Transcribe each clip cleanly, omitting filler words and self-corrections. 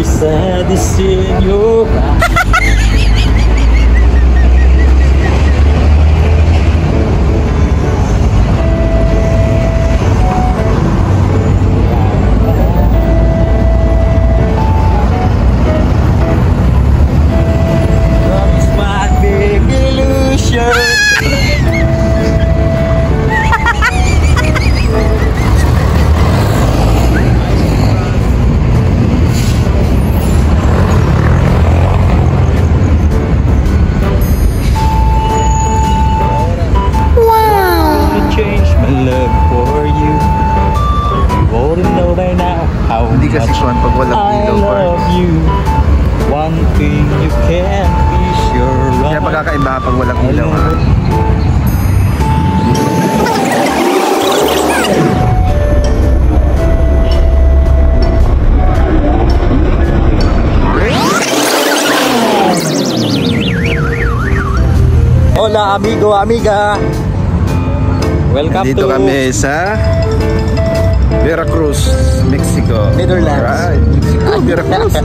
very sad is in your eyes. Kasi Swan pag walang ilaw parts. One thing you can be sure of. Kaya pagkakaiba pag walang ilaw. Hola amigo, amiga. Welcome dito to kami sa Veracruz, Mexico. Netherlands. Right. Mexico, Veracruz.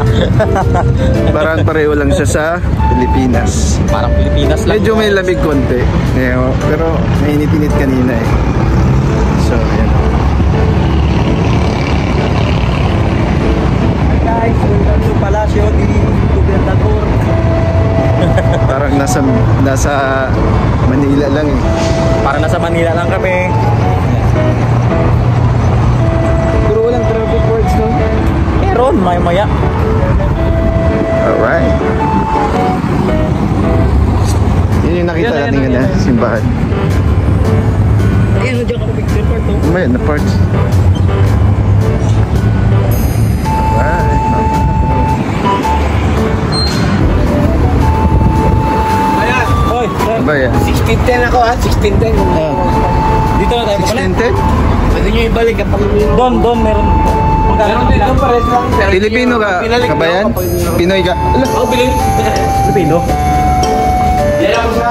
Parang pareho lang siya sa Pilipinas. Parang Pilipinas lang. Medyo may lamig konti. Pero mainit-init kanina eh. So, yan. Hi guys, welcome to Palacio di Gobernador. Parang nasa Manila lang eh. Parang nasa Manila lang kami. Walang traffic words no? Meron, maya-maya. Alright. Yun yung nakita natin na simbahan. Ayan, nandiyan ka picture part oh. May na parts. Alright. Ayan. Hoy, Ba yan? 1610 ako ha, 1610. dito na tayo pala. 1610? Pwede nyo ibalik kapag Doon, meron. meron dito pares lang. Filipino ka ba yan? Pinoy ka? Oo, bilhin. Filipino? Yan ako sa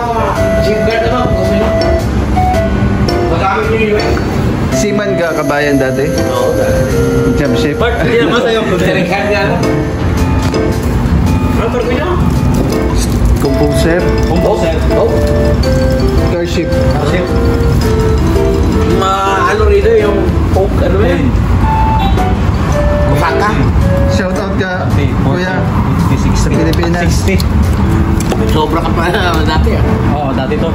SIM card ano, kung sino. Magamit nyo yun. Seaman ka kabayan dati? Oo, Jump ship? Bart, hindi naman sa'yo. direct card nga ano. Ano parang nyo? Composer? Composer. Oo. Starship? Starship. Ano rito yung Poke, ano yun? Musaka. Shoutout ka, kuya. 60. Sa Pilipinas. 60. Sobra ka pa dati ah. Oo, dati to.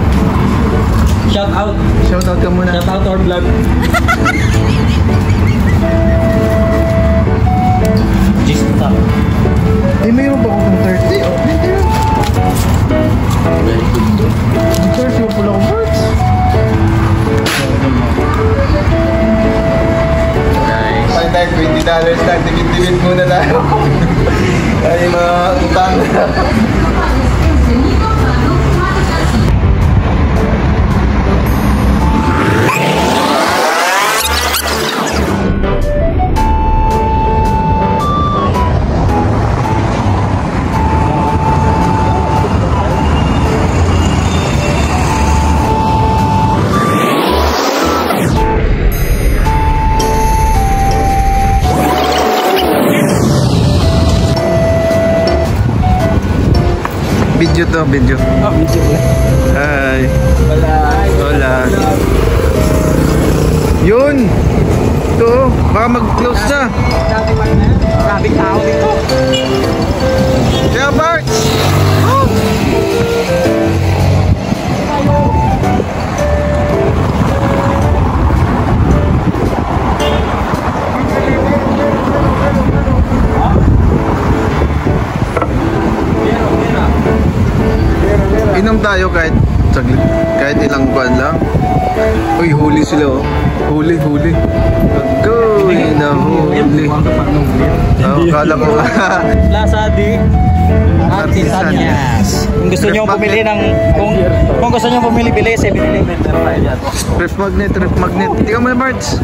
Shout out. Shoutout ka muna. Shout out to our vlog. Gist na. Eh, mayroon ba akong 30? Oh, hindi yun. 30 yung pula kong parts. Nice. Tayo $20 lang. Tikit-tikit muna tayo. Ay, mga utang. Video to, video. Oh, video ko. Hi. Wala. Hola. Yun! Ito, baka mag-close na. Dati man na. Grabing tao dito. Kaya Bart! Oh! Inom tayo kahit saglit, kahit ilang buwan lang. Uy, huli sila oh. Huli. Go! Na huli. Oh, kala ko. Plaza di Artisanias. Kung gusto niyo bumili ng kung gusto niyo bumili, bili 7-Eleven. Ref magnet. Tingnan mo na, Marts.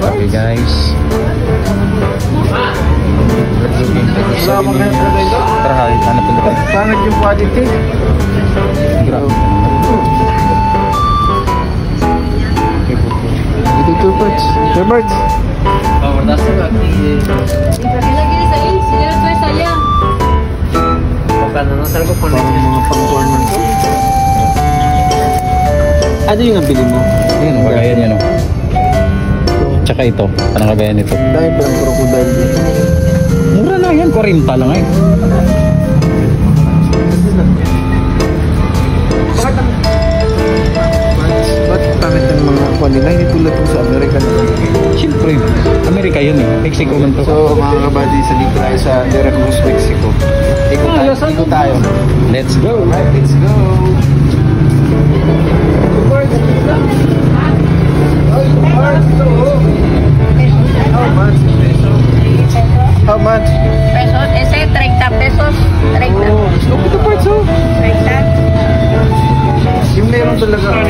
Okay guys. Tara, hanap na tayo. Pangit yung quality. Grabe. Ito pa. Sir Marks. ¿Y para qué la quieres ahí? Si ya la traes allá. Parang mga pang-corner to. Ano yung nabili mo? Yan, kagayan yan o. Tsaka ito, parang kagayan nito. Dahil parang crocodile dito. Mura lang yan, 40 lang eh. Ba't pangit ng mga kuha nila? Hindi tulad po sa Amerika naman. Siyempre, Amerika yun eh. Mexico man to. So mga kabady, sa dito tayo sa Vera Cruz, Mexico. Ikot tayo. Let's go. Alright, let's go. How much? Pesos, ese 30 pesos. 30. Oh, look at the parts, oh. 30. Yung meron talaga.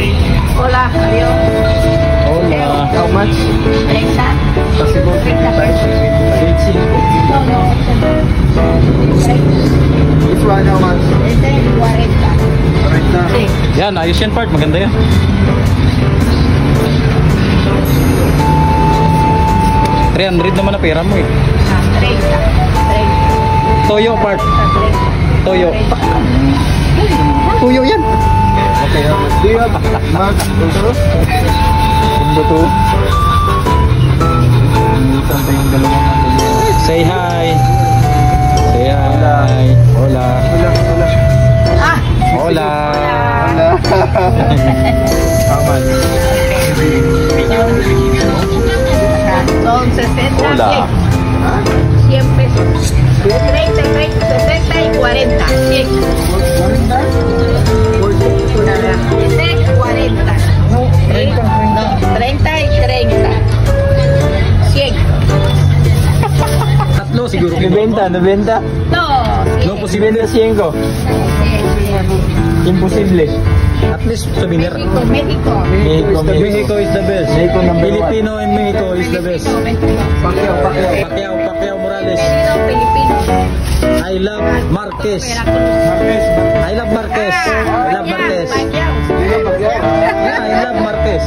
Hola, adiós. Hola. How much? 30. Possible 30 pesos. No, no. 30. Which one? How much? Ese 40. Alright na. Sí. Yan, ayos yan part. Maganda yan. $300 naman na pera mo eh. 30. 30. Toyo part. 30. Toyo. Tuyo yan. Okay, how much? Do you have Max also? Ano to? Saan pa yung dalawang Say hi. Say hi. Hola. Wala. Ah, Hola. Wala. How much? son 60. Hola. 100 pesos. 30, 60 y 40. 100. 40. Ese 40. 30 y 30. 100. Tatlo siguro. 90. No, No, posible na 100 ko. Imposible. At least souvenir. México. Mexico is the best. Mexico number Filipino and Mexico is the best. Pacquiao Morales. Filipino. I love Marquez. Veracruz. I love Marquez. I love Marquez. Pacquiao. Yeah, I love Marquez.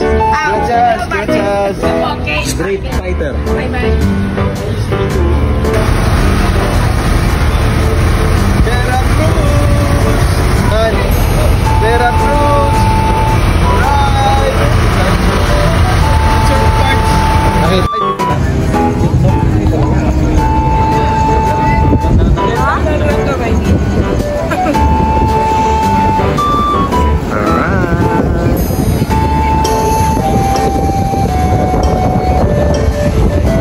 Gracias. Okay. Great fighter. Bye bye. Veracruz. Alright.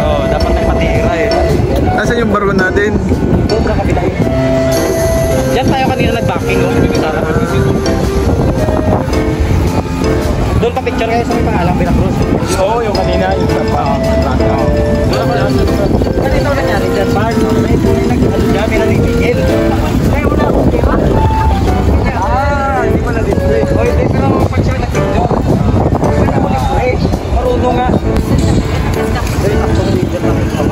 Oh, dapat nagpatira eh. Nasaan yung barko natin? Sobra kapila yun. Diyan tayo kanina nag-backing. Doon pa picture kayo sa may pangalang Veracruz. Oo, yung kanina. Yung kanina wala nangyari dyan. Park. May nag-ano may nalipigil. Kaya wala akong kira. Hindi ko na-display. O, hindi ko naman pag siya nag-picture. Hindi ko na-display. Marunong nga. Dahil takbo na dito na kayo.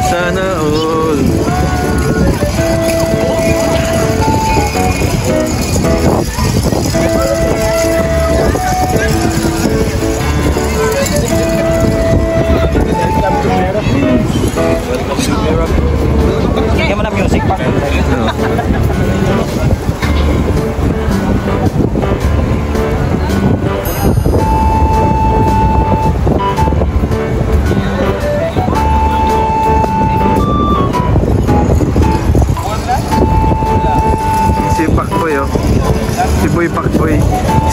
Sana all. Bigyan mo na music pa. Si Pakboy, oh. Si Boy Pakboy.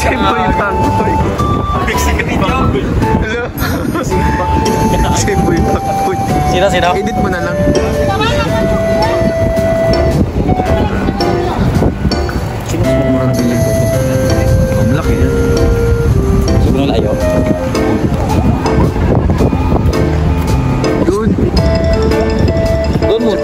Si Boy Pakboy. Hello? Si Boy Pakboy. Sino? Edit mo na lang. Sino Murang bili ko. Ang laki yan. sobrang layo. Good. Doon mo.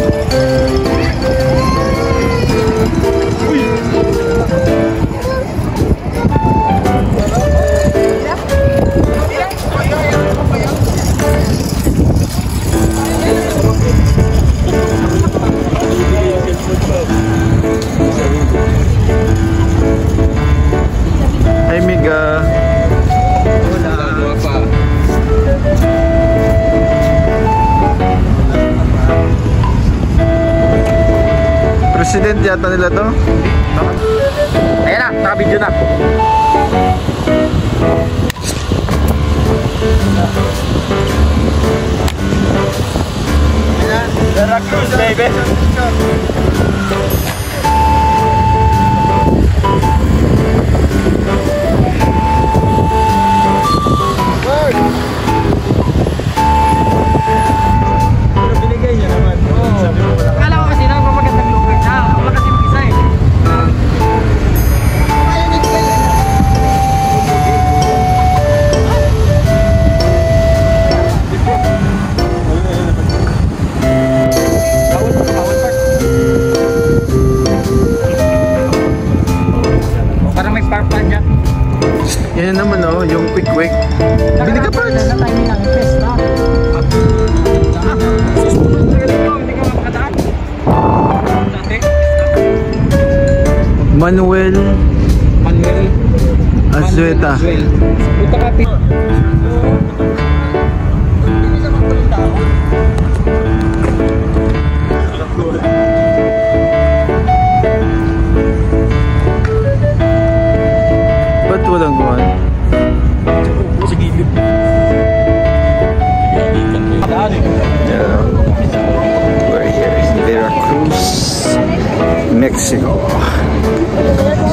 Resident yata nila to. Ayan na, naka-video na. Veracruz, baby. Binigay niya naman. Sabi mo wala. Kala ko kasi na magandang lugar na. Wala kasi pisa eh. Parang may park pa dyan. Yan naman oh, yung quick. Bili ka pa. Sa timing ng festa. Hindi ka makadaan. Dati. Manuel Azueta. Punta ka pi. Ba't walang kuhan? Sa gilid. Yeah. We're here in Veracruz, Mexico.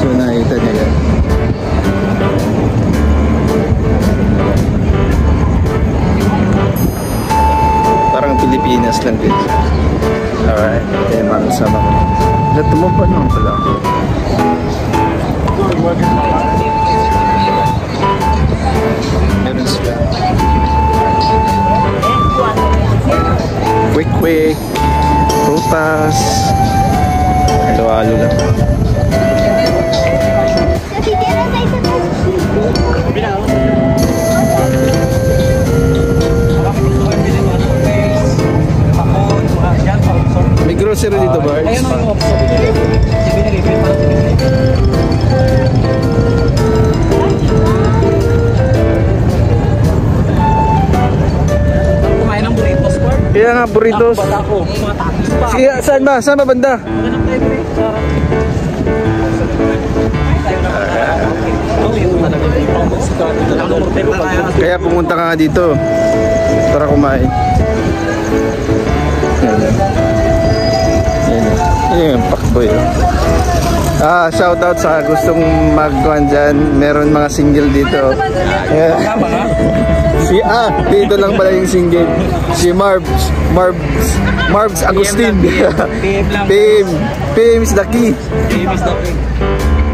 So nakita niya yan. Parang Pilipinas lang din. Alright, kaya mga kasama ko. Lahat mo pa naman pala. Meron sila. Quick. Prutas. Halo-halo lang. May grocery dito ba? Ayun ang yung option. Sabi na libre pa. Kumain ng burritos, Bart. Kaya nga, burritos. Bata ko. Mga takis pa. Sige, saan ba? Saan ba banda? Magandang flavor eh. Sarap. Tayo na ba? Yung talaga yung Kaya pumunta ka nga dito. Para kumain. Yan, pakboy. Shoutout sa gustong magkuhan dyan. Meron mga single dito. Tama nga. Dito lang pala yung single. Si Marbs Agustin. PM lang. PM is the key. PM is the key.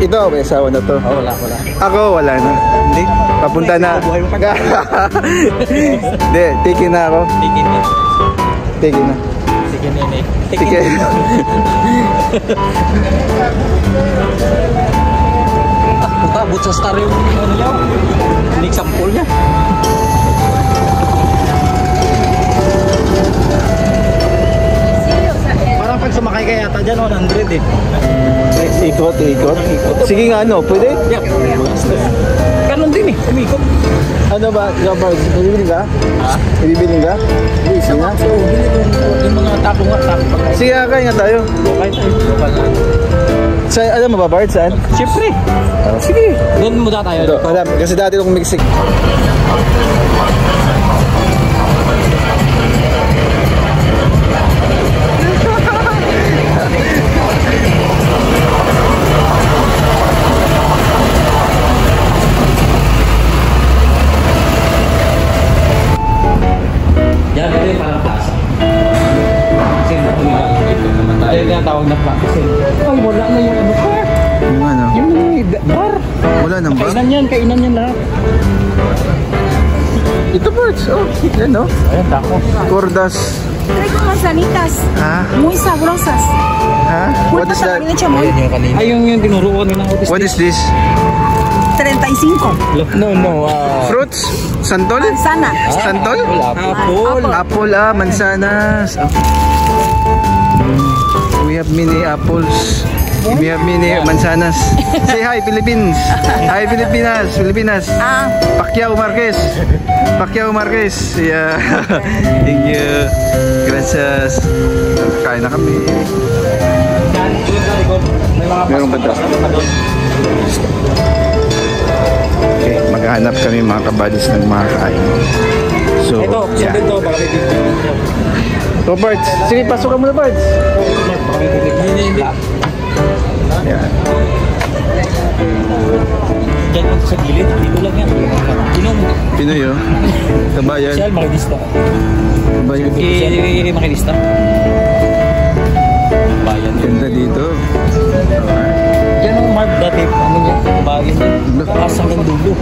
Ito, may asawa na to. Wala. Ako, wala na. Hindi. Papunta na. Buhay mo pa. Hindi, tikin na ako. Tigin na. Tikin na. Sige, nene. Tikin. Abot sa star yung ano niya. Yung example niya. Parang pag sumakay ka yata dyan, 100 eh. Ikot. Sige nga, ano, pwede? Yeah. Ganun din eh, umikot. Ano ba, Gabbard, bibili ka? Ha? Bibili ka? Sige nga. So, yung mga tapo nga. Sige nga, kaya nga tayo. Lokal tayo. Lokal na. Alam mo ba, Bart, saan? Siyempre. Sige. Doon muna tayo. Ito, alam, kasi dati nung Mexico. Yan, ito yung parang plaza. Kasi natuloy dito naman tayo. Ito yung tinatawag na plaza. Ay, wala na yung ano pa. Yung ano? Yung bar. Wala nang ba? Kainan yan lahat. Ito, Bart. Oh, yan, no? Ayan, tako. Cordas. Traigo manzanitas, Ha? muy sabrosas. Ha? What is that? Chamoy. Ayun yung kanina. Ay, yung tinuro ko nila. What is this? 35. No. Fruits? Santol? Manzana. Santol? Apple. Apple, mansanas. We have many apples. We have many mansanas. Say hi, Philippines. Hi, Pilipinas. Pacquiao Marquez. Yeah. Thank you. Gracias. Kain na kami. Yan, doon sa likod. May mga Meron ba pasok ito? pa doon. Okay, maghanap kami mga kabadis ng mga kain. So, Ito, yeah. sundan to, baka may bibig. So, Bards. Sige, pasukan mo na, Bards. Baka may bibig. Hindi. Yan. Diyan lang sa gilid, dito lang yan. Inom. Pinoy, oh. Kabayan. Siya, makilista. Kabayan. Makilista. Bayan. Ganda dito. Yan ang mark dati, ano niya, bayan niya. Takas hanggang dulo.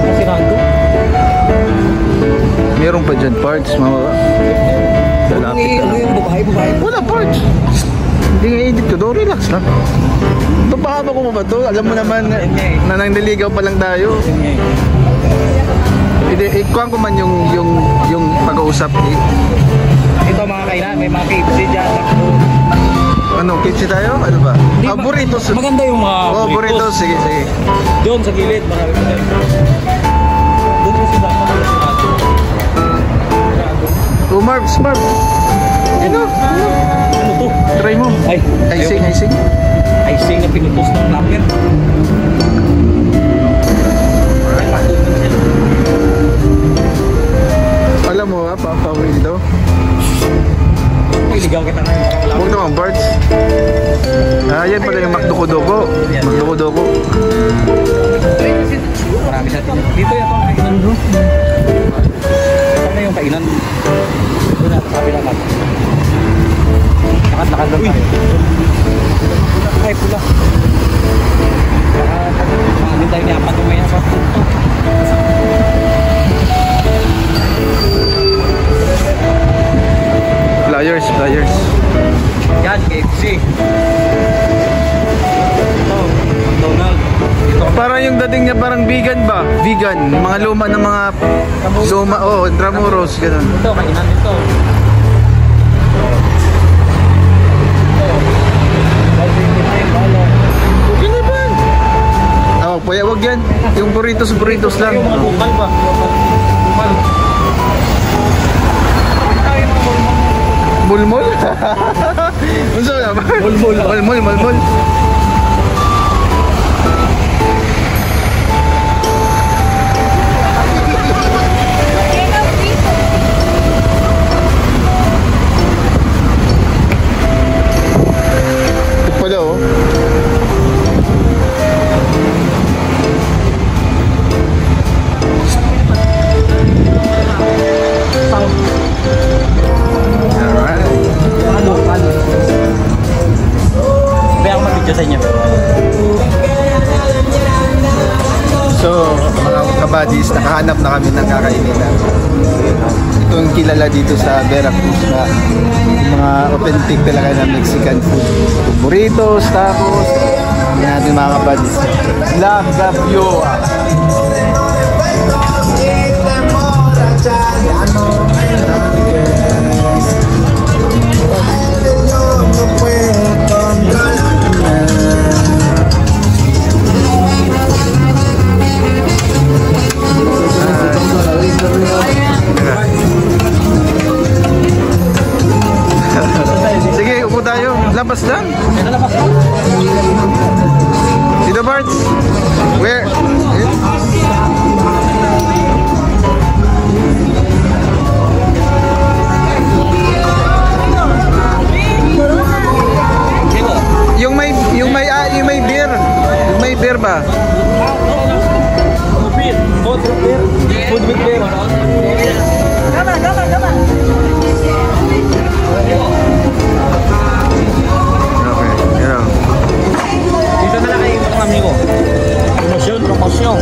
Masirado. Meron pa dyan parts, mga lalapit Ano na. yung bubahay? Wala parts. Hindi nga edit ko doon, relax lang. Ito pahaba ko ba ito? Alam mo naman na nang pa lang tayo. Yun nga eh. Hindi, ikuhan ko man yung pag-uusap eh. Ito mga kainan, may mga KFC dyan. Ano, kitsi tayo? Ano ba? Ah, burritos. Maganda yung mga Oh, burritos. Sige, sige. Doon sa gilid, marami pa tayo. Doon kasi dapat Oh, Marv, Marv. Ano? ano to? Try mo. Ay, Icing, ayoko. icing. Icing na pinutos ng napkin. Alam mo ha, pa-power dito. May ligaw kita ngayon. Huwag naman, Bards. Ah, yan pala yung Makdoko-doko. Makdoko-doko. Marami sa atin. Dito yung kainan bro. Ito na yung kainan. Doon na, sabi naman. Nakatakan lang tayo. Ay, pula. Hindi tayo ni apat umaya pa. Flyers, flyers. Yan, KFC. Ito, McDonald. Parang yung dating niya parang vegan ba? Vegan. Mga luma ng mga luma. Oh, Intramuros. Ganun. Ito, kainan ito. Ganun ba? Oh, pwede wag yan. Yung burritos lang. Yung mga bukal ba? Bukal. Mulmul? Unsa na ba? Mulmul. Mulmul. Ito pala oh. Kaya ako mag-video sa inyo. So, mga kabadis, nakahanap na kami ng kakainin. Ito yung kilala dito sa Veracruz na mga authentic talaga na Mexican food. Burritos, tacos, yan natin mga kabadis. La Gavioa. Sige, upo tayo. Labas lang. Dito, Barts. Where? Yung may beer. Yung may beer ba? Beer. Food with beer. Food with beer. Come on. Okay, yeah. Dito na lang kayo mga amigo. Promotion.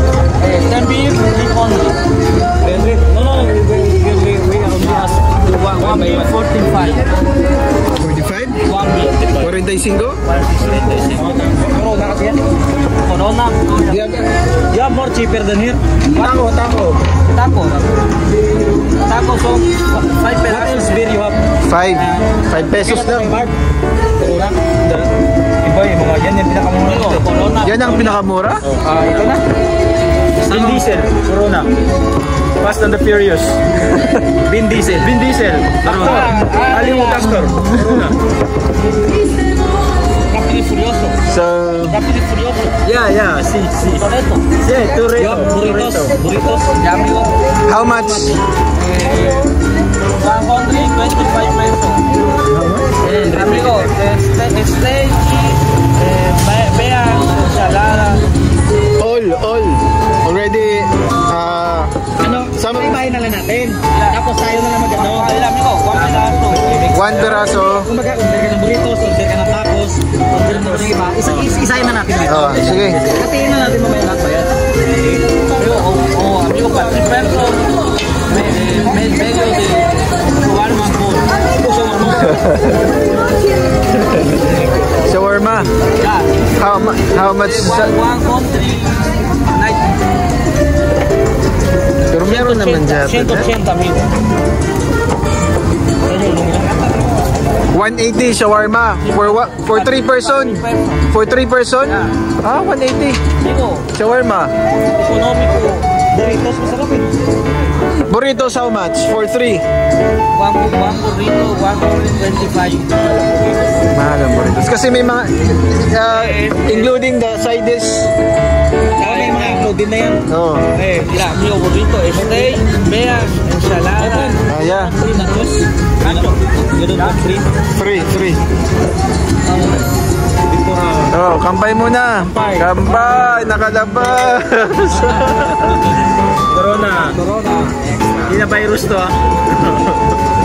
10 beer, 3 only. No, we only ask one beer, 14.5. 45? One beer. 45? Corona kasi yan. Corona. Yeah, more cheaper than here. Taco, so 5 pesos beer you have. 5 pesos lang. Corona. Iba yung mga yan yung pinakamura. Corona. Yan ang pinakamura? Ito na. Vin Diesel, Corona. Fast and the Furious. Vin Diesel. Corona. Hollywood actor. Corona. Rápido y Furioso. So, Rápido y Furioso. yeah, sí. Toretto. Sí, Yo, burritos. Ya, amigo. How much? 125 pesos. Amigo, steak, vean, ensalada. All. Already, Ibahin na lang natin. Tapos tayo na lang mag-ano. Amigo, one peraso. Kumbaga, order ka ng burritos, order ka ng tacos, order mo ng iba. Isahin na natin. Oh, sige. Hatiin na natin mamaya lahat pa yan. Amigo, 4 pesos. Medio de shawarma full. Shawarma. Yeah. How much? One country, night. Pero meron naman dyan. 180, amigo. 180 shawarma for what? For 3 person? For 3 person? Ah, 180 Amigo, shawarma. económico. Burritos, masarap eh. Burritos how much? For 3? One burrito, 125. Mahal ang burritos. Kasi may mga including the side dish. May mga upload din na yan. Oh. Mira, amigo, burrito, steak, vean, ensalada. Ah, yeah. Nachos. Nacho. Free. Oh, kampay muna. Kampay, nakalabas. Corona. Hindi na virus to ah.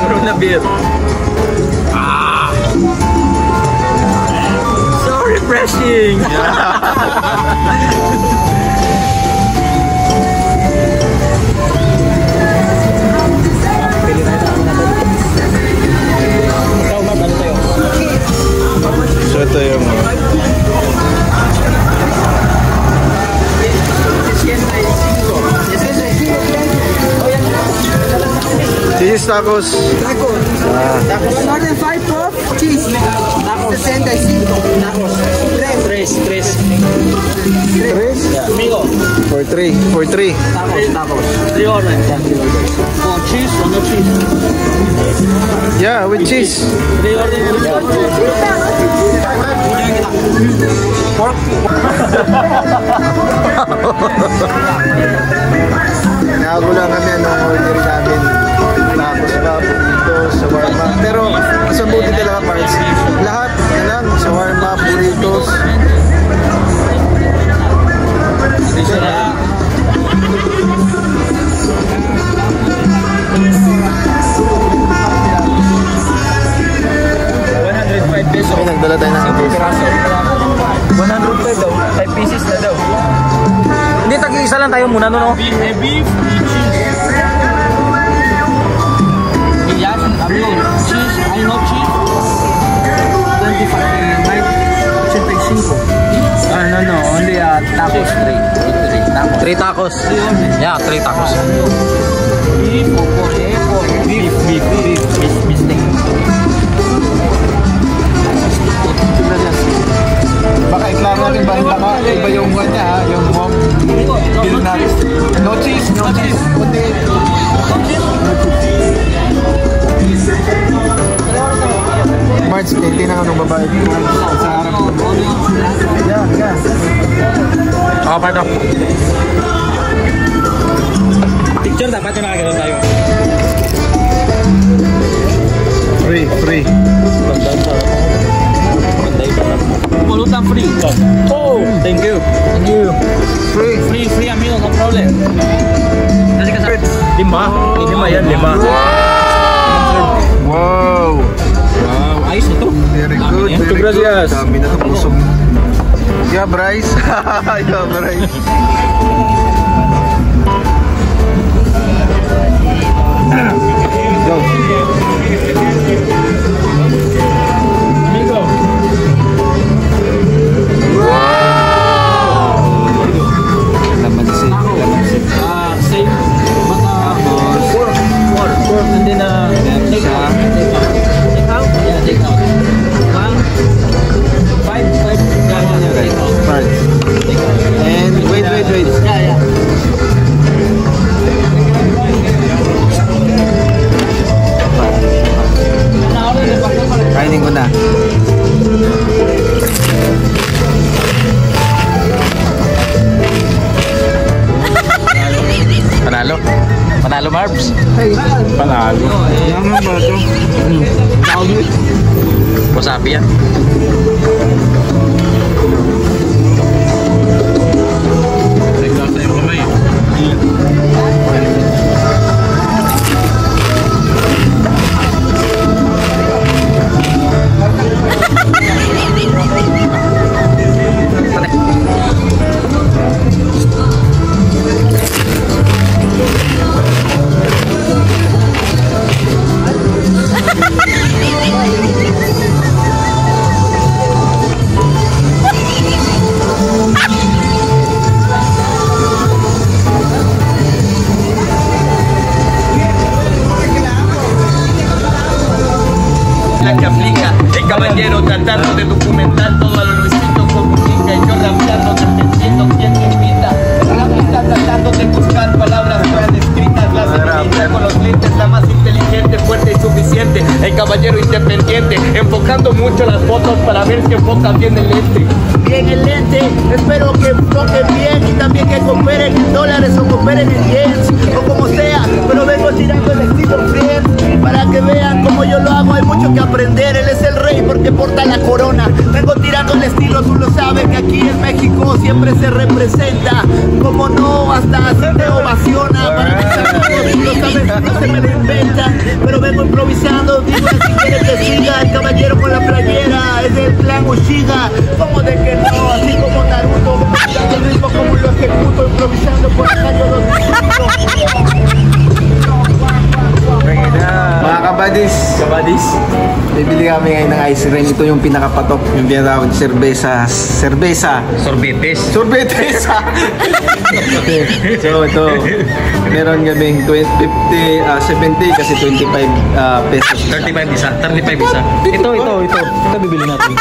Corona beer. So refreshing. So ito yung cheese tacos. Tacos. 105 pop, cheese. Tacos. 65. Tacos. 3. Amigo, For 3. Tacos. 3 orden. Con cheese o no cheese. Yeah, with cheese. 3 orden. Pork. Nakagulang kami anong order namin. Tapos ba, burritos, shawarma. Pero mas mabuti talaga parts. Lahat na lang, shawarma, burritos. May nagdala tayo ng piraso. 105 daw. 5 pieces na daw. Hindi, tag-isa lang tayo muna, no? Beef y cheese. Yes, amigo, cheese, I know cheese. 85. No. Only tacos. 3 tacos. Yeah, 3 tacos. Beef o pork? Beef steak. Baka iklaro natin ba iba yung kanya ha, yung home bill natin. No cheese. Kundi. March, tinan ka ng babae. Sa harap. Yeah. Oh, pardon. Picture dapat yung nakagano'n tayo. Free. Pulutan free. Oh, thank you. Free, amigo, no problem. Kasi kasama. 5 yan, 5. Wow. Ayos ito. Very good. Muchas gracias. Dami na ng pusong. Yeah, Bryce. Yeah, Bryce. Go. Amigo. Lamansi. Same. Pork. And then, take out. Yeah, take out. 5. And wait. Yeah. Panalo, Marbs. Panalo. Naman ba ito? Wasabi yan. Nagkasa yung kamay. La que aplica el caballero tratando de documentar todo lo Luisito Comunica y yo rapeando defendiendo quien te invita. La mitad tratando de buscar palabras bien escritas, las enemigos con los lentes, la más inteligente, fuerte y suficiente. El caballero independiente, enfocando mucho las fotos para ver si enfocan bien el lente. Bien el lente, espero que enfoquen bien y también que cooperen en dólares o cooperen en yens o como sea, pero vengo tirando el estilo friend para que vean como yo lo hago. Hay mucho que aprender, él es el rey porque porta la corona. Vengo tirando el estilo, tú lo sabes que aquí en México siempre se representa. Como no, hasta así te ovaciona. Para mis amigos, tú lo sabes, no se me lo inventan. Pero vengo improvisando, dime si quieres que siga. El caballero con la playera es del clan Uchiha. Como de que no, así como Naruto. Vengo tirando el ritmo como lo ejecuto, improvisando por acá yo lo disfruto. Mga kabadis, bibili kami ngayon ng ice cream. Ito yung pinakapatok, yung tinatawag cerveza. Sorbetes. Sorbetes! So ito, meron kaming 70 kasi 25 pesos. 35 isa. 35 isa. Ito bibili natin.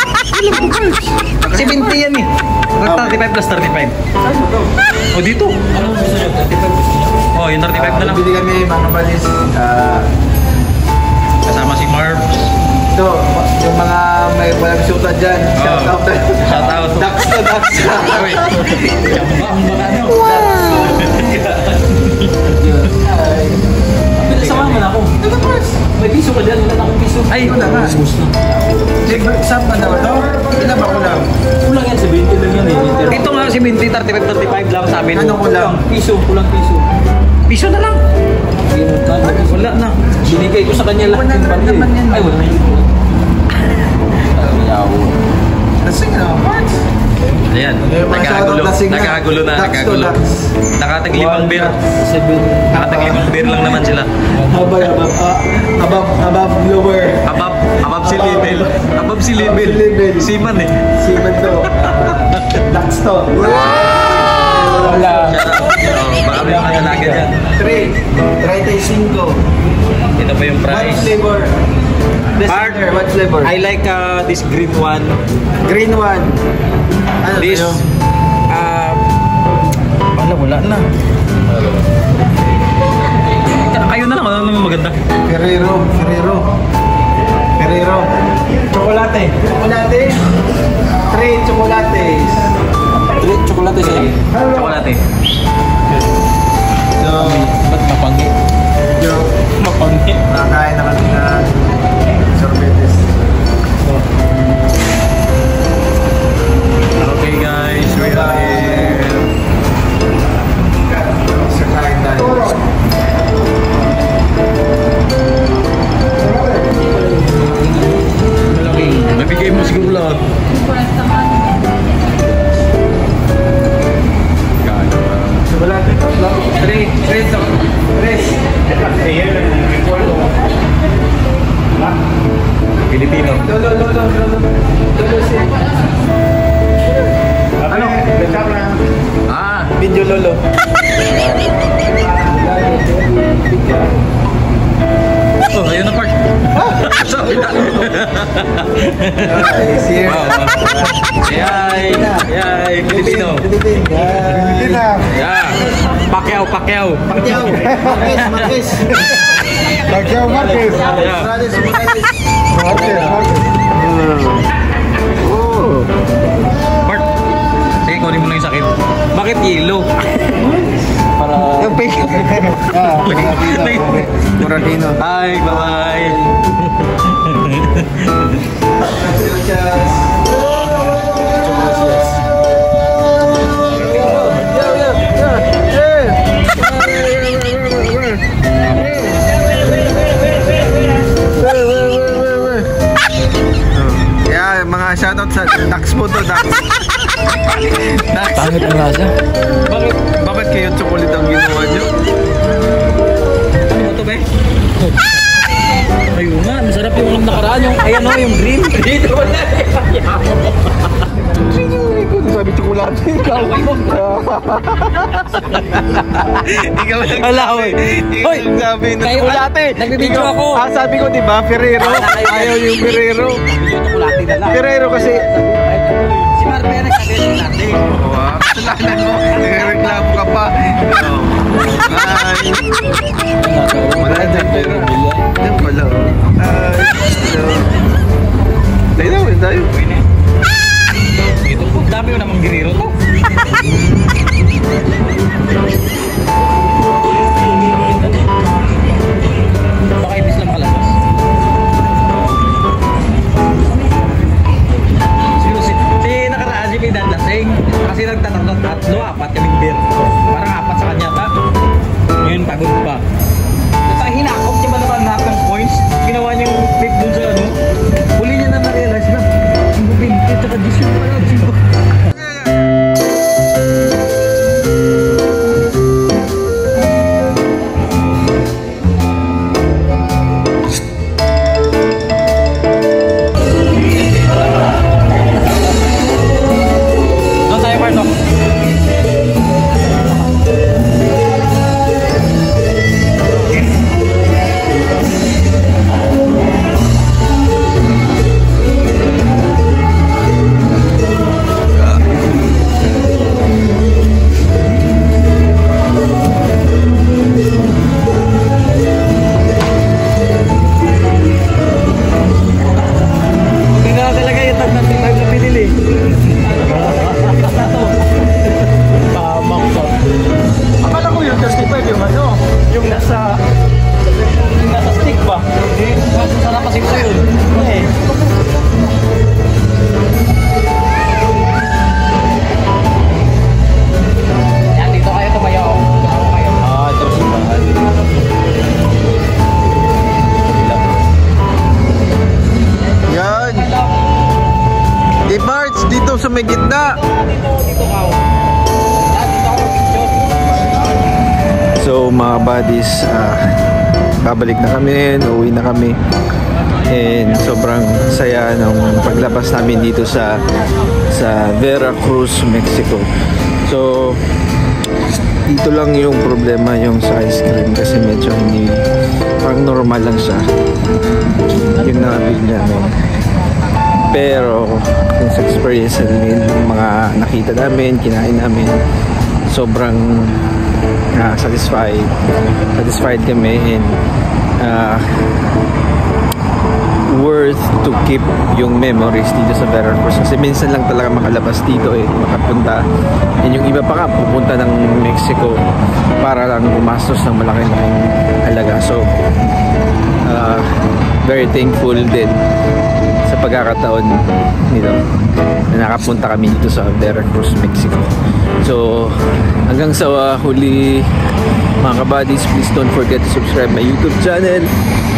70 yan eh. 35 plus 35. O dito. Oh, yung 35 na lang. Bibili kami mga kabadis. Kasama si Marv. Ito, yung mga may walang syuta dyan. Shout out. Shout out. Dax to Dax. Pinasama mo na ako. May piso ka dyan. Wala na akong piso. Ay, wala nga. Saan pa naman ito? Ilan ba kulang? Kulang yan. 70 lang yan eh. Ito nga 70, 35 lang sa amin. Ano kulang? Piso. Kulang piso. Piso na lang. Wala na. Binigay ko sa kanya lahat yung bandi. Ay, wala na yun. Lasing na, Marks. Ayan. Nagkakagulo na. Nakatag 5 beer. Nakatag 5 beer lang naman sila. Above lower. Above si level. Above si level. Siman eh. Siman to. Dax to. Wala. Baka may mga talaga dyan. 35. Ito pa yung What price. flavor? Part, What flavor? I like this green one. Green one. Ano This, to? wala na. Kayo na lang, ano naman maganda? Ferrero. Chocolate. 3 chocolates. Chocolate siya. Chocolate. So, Ba't mapanggi? Mapanggi. nakakain na kami na sorbetes. Okay guys, we are here. Sakain tayo. Malaking. Nabigay mo siguro lahat. Chocolate. 3. Pilipino. Ano? Video lolo. Oh, ayun na part. Sorry na. Is here. Yay! Yay! Pilipino. Pilipina. Yeah. Pacquiao. Marquez. Pacquiao Marquez. Yeah. Morales. Oh. Part. Sige, kunin mo lang yung sakit. Bakit yellow? Para... Yung Pink. Muradino. Hi, bye-bye. Yeah, mga shoutout sa Dax mo to, Dax. Dax. Pangit ang rasa. Bakit kayo chocolate ang ginawa nyo? Ano ito ba? Ayun nga, masarap yung alam nakaraan. Yung, ayan o, yung green. Dito wala. Sabi chocolate. Ikaw. Ikaw lang Alaw. Hoy, sabi na kayo, chocolate. nagbibidyo ako. Sabi ko diba, Ferrero. Ayaw yung Ferrero. Chocolate na lang. Ferrero kasi. Si Marbe na nagkagaling natin. Wow, kasalanan mo. Nagreklamo ka pa. Bye. Wala dyan pero. Yan pala. Tayo na, tayo. Ito po, dami mo namang girero to. Baka ibis lang makalabas. Si nakaraan si Pidan lasing. Kasi nagtatanong tatlo, apat kaming beer. Parang apat sa kanya pa. Ngayon pagod pa. Sa hinakop niya ba naman lahat ng points? Ginawa niyang clip dun sa ano. Huli niya na na-realize na. Ang bubin, ito ka disyo pa lang. Doon tayo, Marto. Tingnan talaga yung tag na pinili. Pahamak pa. Akala ko yung justified yung ano, yung nasa stick ba? Eh, masarap kasi ko yun. Eh. Yan, dito kayo tumayo. Dito kayo. Ah, ito si Bahal. Yan. Di Barts, dito sa may gitna. Dito ka. Dito ako picture. So mga buddies, babalik na kami, uuwi na kami. And sobrang saya ng paglabas namin dito sa Veracruz, Mexico. So dito lang yung problema yung sa ice cream kasi medyo hindi, parang normal lang siya yung nabili namin. Pero yung sa experience namin, yung mga nakita namin, kinain namin, sobrang satisfied kami, and worth to keep yung memories dito sa Veracruz kasi minsan lang talaga makalabas dito makapunta, and yung iba pa nga pupunta ng Mexico para lang gumastos ng malaking halaga. So very thankful din sa pagkakataon nito na nakapunta kami dito sa Veracruz, Mexico. So hanggang sa huli mga kabadis, please don't forget to subscribe my YouTube channel,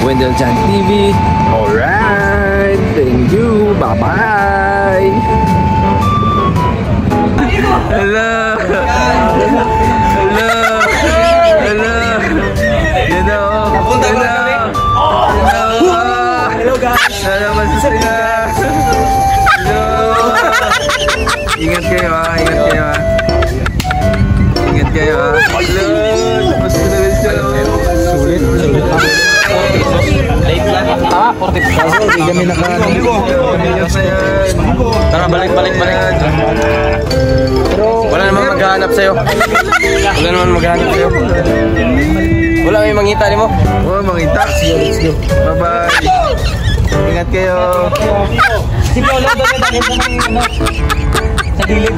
Wendell Chan TV. Alright, thank you, bye bye. Hello, you know, hello guys. Hello, masaya. Hello. Ingat kayo ha, ingat kayo ha. Ingat kayo ha. Hello. Basta na rin siya. Sulit. Late lang. 40 pesos. Hindi kami Tara, balik. Wala namang maghahanap sa'yo. Wala may mangita ni mo. Oh, mangita. Let's go. Bye-bye. Ingat kayo. Si Paolo doon sa gilid.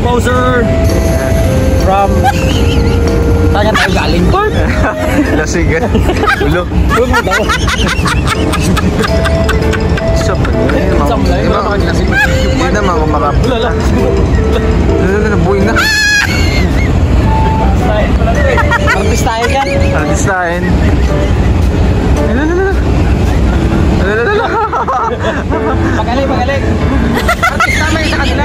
Bowser from saan ka tayo galing? Lasing ka. Ulo. Huwag mo daw. Stop. Samlay. Hindi naman ako makap. Ulala. Nabuhin na. Artist tayo kan? Artistahin. Magaling. Artist naman yung sa kanila.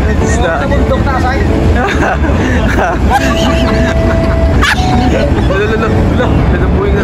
Artista. Sa bundok na asay. Nabuhin na.